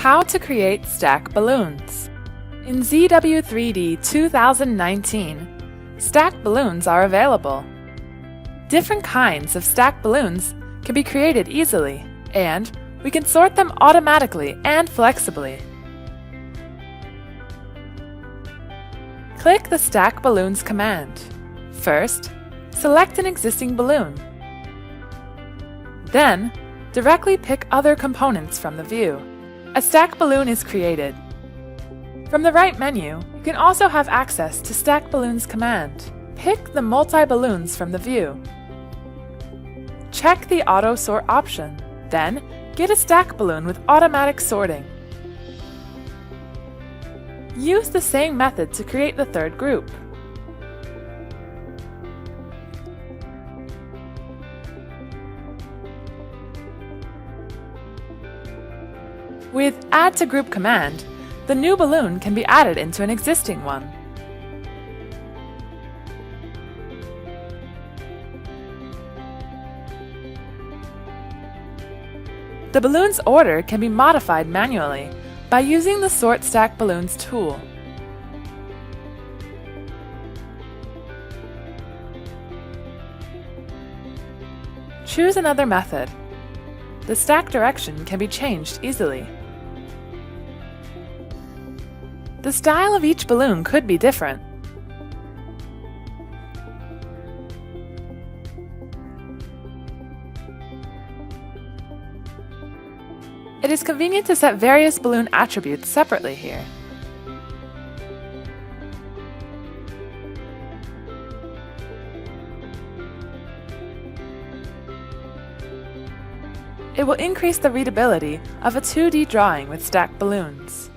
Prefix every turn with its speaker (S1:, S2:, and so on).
S1: How to create stack balloons. In ZW3D 2019, stack balloons are available. Different kinds of stack balloons can be created easily, and we can sort them automatically and flexibly. Click the Stack Balloons command. First, select an existing balloon. Then, directly pick other components from the view. A stack balloon is created. From the right menu, you can also have access to Stack Balloons command. Pick the multi-balloons from the view. Check the Auto Sort option. Then, get a stack balloon with automatic sorting. Use the same method to create the third group. With Add to Group command, the new balloon can be added into an existing one. The balloon's order can be modified manually by using the Sort Stack Balloons tool. Choose another method. The stack direction can be changed easily. The style of each balloon could be different. It is convenient to set various balloon attributes separately here. It will increase the readability of a 2D drawing with stacked balloons.